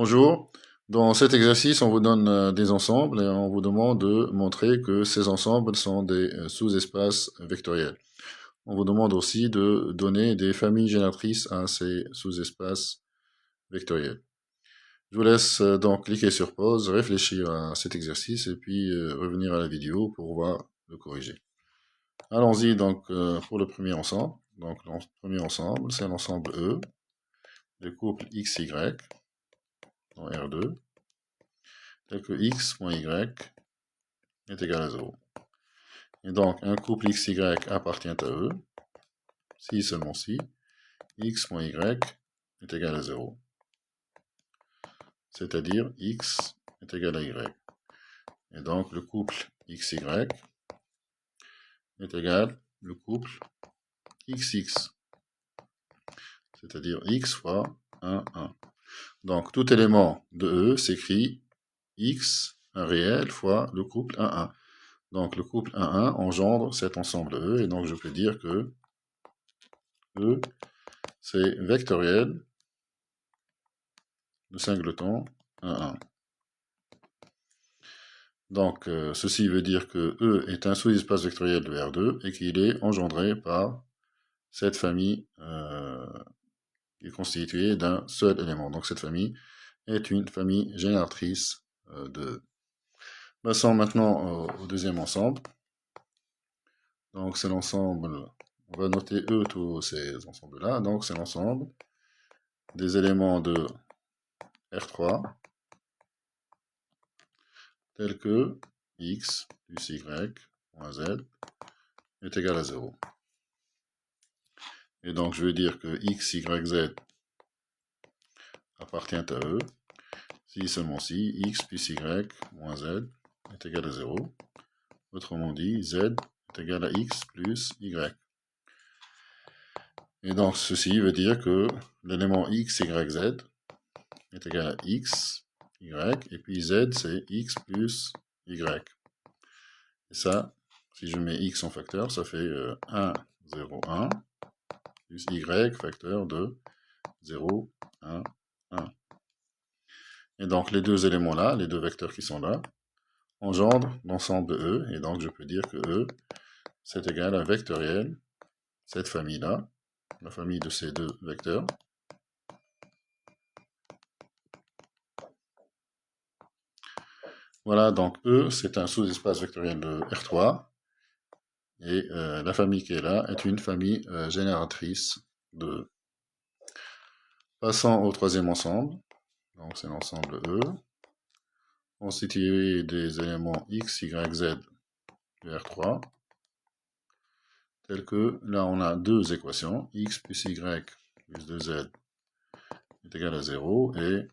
Bonjour. Dans cet exercice, on vous donne des ensembles et on vous demande de montrer que ces ensembles sont des sous-espaces vectoriels. On vous demande aussi de donner des familles génératrices à ces sous-espaces vectoriels. Je vous laisse donc cliquer sur pause, réfléchir à cet exercice et puis revenir à la vidéo pour voir le corriger. Allons-y donc pour le premier ensemble. Donc le premier ensemble, c'est l'ensemble E, le couple XY dans R2. Tel que x moins y est égal à 0. Et donc, un couple xy appartient à E, si seulement si, x moins y est égal à 0. C'est-à-dire, x est égal à y. Et donc, le couple xy est égal au couple xx. C'est-à-dire x fois 1, 1. Donc, tout élément de E s'écrit x, un réel, fois le couple 1, 1. Donc, le couple 1, 1 engendre cet ensemble E, et donc je peux dire que E, c'est vectoriel de singleton 1, 1. Donc, ceci veut dire que E est un sous-espace vectoriel de R2 et qu'il est engendré par cette famille qui est constituée d'un seul élément. Donc, cette famille est une famille génératrice de E. Passons maintenant au deuxième ensemble. Donc, c'est l'ensemble, on va noter E tous ces ensembles-là. Donc, c'est l'ensemble des éléments de R3 tels que x plus y moins z est égal à 0. Et donc, je vais dire que x, y, z appartient à E, si seulement si x plus y moins z est égal à 0. Autrement dit, z est égal à x plus y. Et donc, ceci veut dire que l'élément x, y, z est égal à x, y, et puis z, c'est x plus y. Et ça, si je mets x en facteur, ça fait 1, 0, 1, plus y facteur de 0, 1, 1. Et donc, les deux éléments-là, les deux vecteurs qui sont là, engendrent l'ensemble de E, et donc je peux dire que E, c'est égal à vectoriel, cette famille-là, la famille de ces deux vecteurs. Voilà, donc E, c'est un sous-espace vectoriel de R3, et la famille qui est là est une famille génératrice de E. Passons au troisième ensemble, donc c'est l'ensemble E, constitué des éléments x, y, z de R3, tels que, là on a deux équations, x plus y plus 2z est égal à 0, et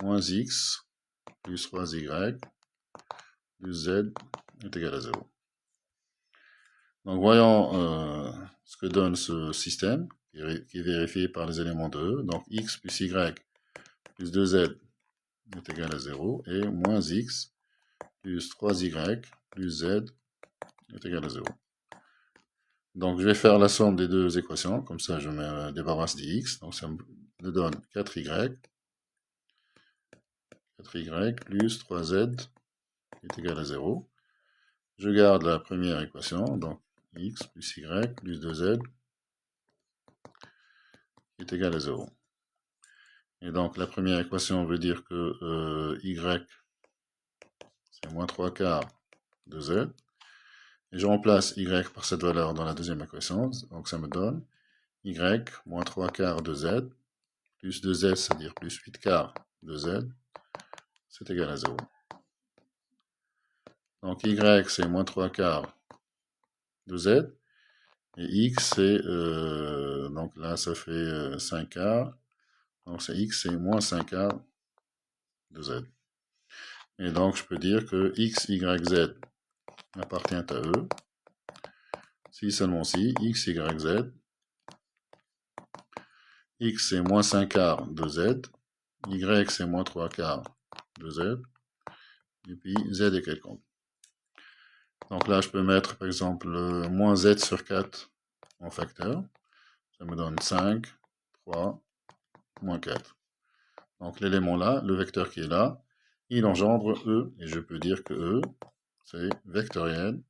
moins x plus 3y plus z est égal à 0. Donc voyons ce que donne ce système, qui est vérifié par les éléments de E. Donc x plus y plus 2z est égal à 0, et moins x plus 3y plus z est égal à 0. Donc je vais faire la somme des deux équations, comme ça je me débarrasse des x, donc ça me donne 4y plus 3z est égal à 0. Je garde la première équation, donc x plus y plus 2z est égal à 0. Et donc la première équation veut dire que y c'est moins 3 quarts de z. Et je remplace y par cette valeur dans la deuxième équation, donc ça me donne y moins 3 quarts de z plus 2z, c'est-à-dire plus 8 quarts de z, c'est égal à 0. Donc y c'est moins 3 quarts de z, et x c'est, donc là ça fait 5 quarts, donc c'est x c'est moins 5 quarts de z. Et donc je peux dire que x, y, z appartient à E, si seulement si x, y, z, x c'est moins 5 quarts de z, y c'est moins 3 quarts de z, et puis z est quelconque. Donc là, je peux mettre, par exemple, moins z sur 4 en facteur. Ça me donne 5, 3, moins 4. Donc l'élément là, le vecteur qui est là, il engendre E, et je peux dire que E, c'est vectoriel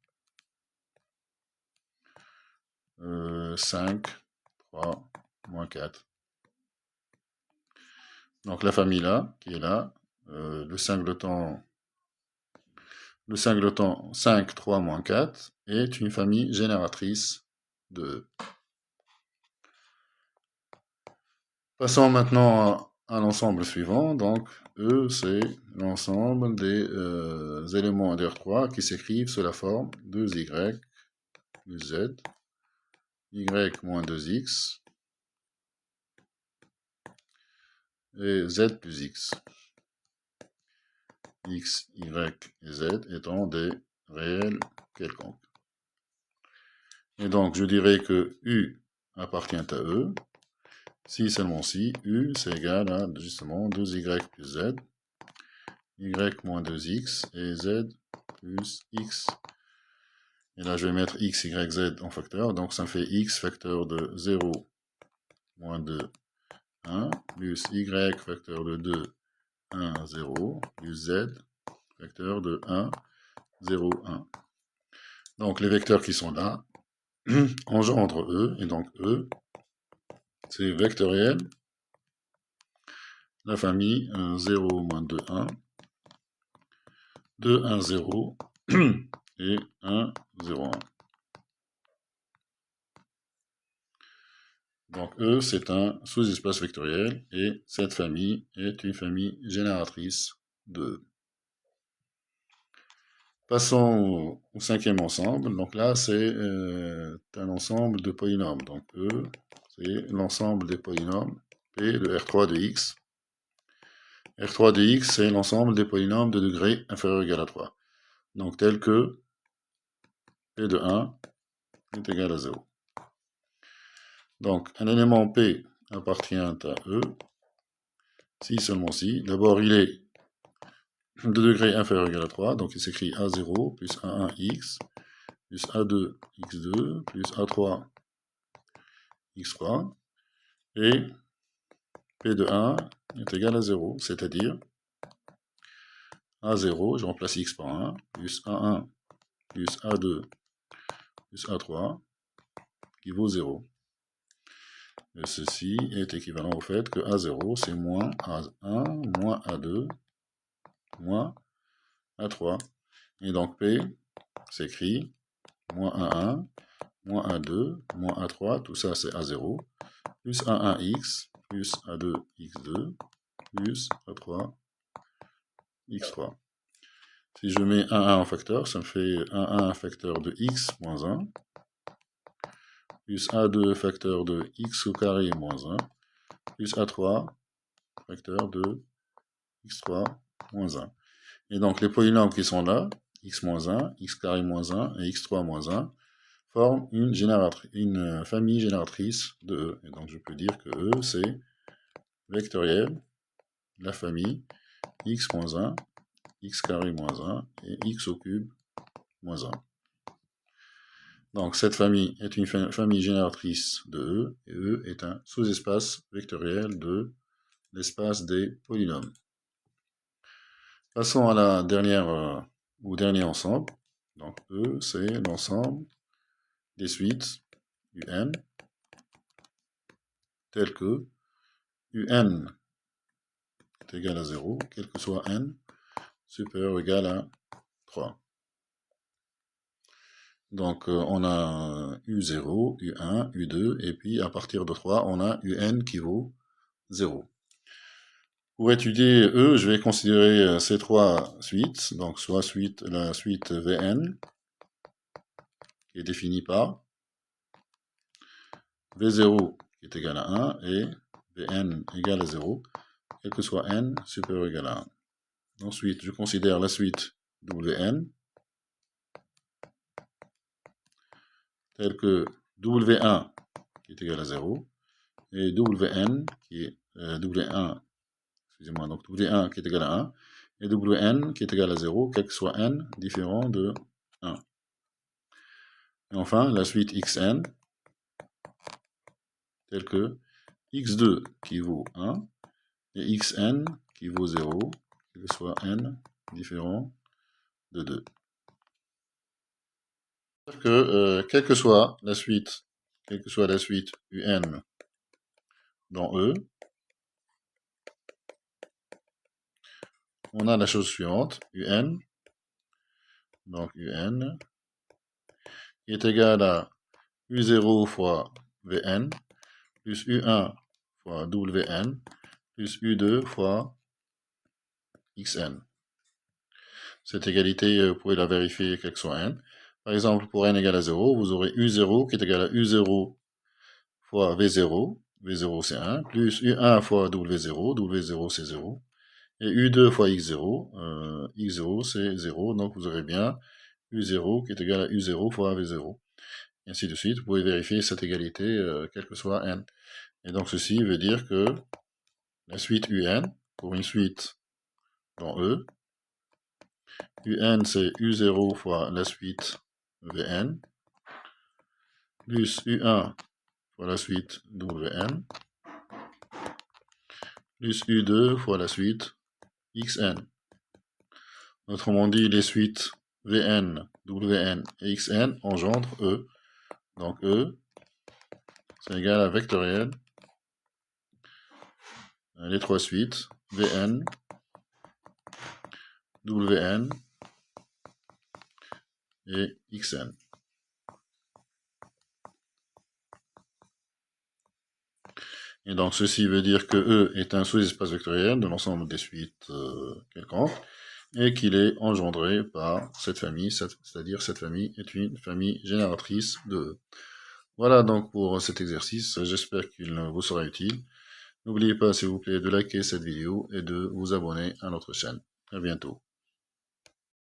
5, 3, moins 4. Donc la famille là, qui est là, le singleton 5, 3, moins 4 est une famille génératrice de E. Passons maintenant à l'ensemble suivant. Donc E, c'est l'ensemble des éléments d'R3 qui s'écrivent sous la forme 2y plus z, y moins 2x, et z plus x. X, y et z étant des réels quelconques. Et donc, je dirais que U appartient à E, si seulement si U, c'est égal à, justement, 2y plus z, y moins 2x, et z plus x. Et là, je vais mettre x, y, z en facteur, donc ça me fait x facteur de 0, moins 2, 1, plus y facteur de 2, 1, 0, plus z facteur de 1, 0, 1. Donc, les vecteurs qui sont là engendrent E, et donc E, c'est vectoriel, la famille 0, moins 2, 1, 2, 1, 0, et 1, 0, 1. Donc E, c'est un sous-espace vectoriel, et cette famille est une famille génératrice de E. Passons au cinquième ensemble. Donc là, c'est un ensemble de polynômes. Donc E, c'est l'ensemble des polynômes P de R3 de x. R3 de x, c'est l'ensemble des polynômes de degré inférieur ou égal à 3. Donc tel que P de 1 est égal à 0. Donc un élément P appartient à E, si seulement si. D'abord, il est de degré inférieur ou égal à 3, donc il s'écrit A0 plus A1x plus A2 x2 plus A3 x3, et P de 1 est égal à 0, c'est-à-dire A0, je remplace x par 1, plus A1 plus A2 plus A3, qui vaut 0. Et ceci est équivalent au fait que A0, c'est moins A1, moins A2, moins A3. Et donc P s'écrit moins A1, moins A2, moins A3, tout ça c'est A0, plus A1x, plus A2x2, plus A3 x3. Si je mets 1 en facteur, ça me fait 1 facteur de x moins 1, plus A2 facteur de x au carré moins 1, plus A3 facteur de x3 moins 1. Et donc les polynômes qui sont là, x moins 1, x carré moins 1 et x3 moins 1, forment une famille génératrice de E. Et donc je peux dire que E, c'est vectoriel, la famille x moins 1, x carré moins 1 et x au cube moins 1. Donc cette famille est une famille génératrice de E, et E est un sous-espace vectoriel de l'espace des polynômes. Passons à la dernière, au dernier ensemble. Donc E, c'est l'ensemble des suites UN, telles que UN est égal à 0, quel que soit n, supérieur ou égal à 3. Donc on a U0, U1, U2, et puis à partir de 3, on a UN qui vaut 0. Pour étudier E, je vais considérer ces trois suites, donc soit la suite Vn, qui est définie par V0 qui est égal à 1 et Vn égale à 0, quel que soit n supérieur ou égal à 1. Ensuite, je considère la suite Wn, telle que W1 qui est égal à 0, et Wn qui est W1, excusez-moi, donc W1 qui est égal à 1, et Wn qui est égal à 0, quel que soit n différent de 1. Et enfin, la suite Xn, telle que x2 qui vaut 1, et xn qui vaut 0, quel que soit n différent de 2. C'est-à-dire que quelle que soit la suite un dans E, on a la chose suivante, un, donc un, qui est égal à u0 fois vn, plus u1 fois wn, plus u2 fois xn. Cette égalité, vous pouvez la vérifier quel que soit n. Par exemple, pour n égale à 0, vous aurez u0 qui est égal à u0 fois v0, v0 c'est 1, plus u1 fois w0, w0 c'est 0, et u2 fois x0, x0 c'est 0, donc vous aurez bien u0 qui est égal à u0 fois v0. Et ainsi de suite, vous pouvez vérifier cette égalité quel que soit n. Et donc ceci veut dire que la suite un, pour une suite dans E, un c'est u0 fois la suite vn, plus u1 fois la suite wn, plus u2 fois la suite xn. Autrement dit, les suites vn, wn et xn engendrent E. Donc E, c'est égal à vectoriel, les trois suites, vn, wn et xn. Et donc ceci veut dire que E est un sous-espace vectoriel de l'ensemble des suites quelconques, et qu'il est engendré par cette famille, c'est-à-dire cette famille est une famille génératrice de E. Voilà donc pour cet exercice, j'espère qu'il vous sera utile. N'oubliez pas s'il vous plaît de liker cette vidéo et de vous abonner à notre chaîne. À bientôt.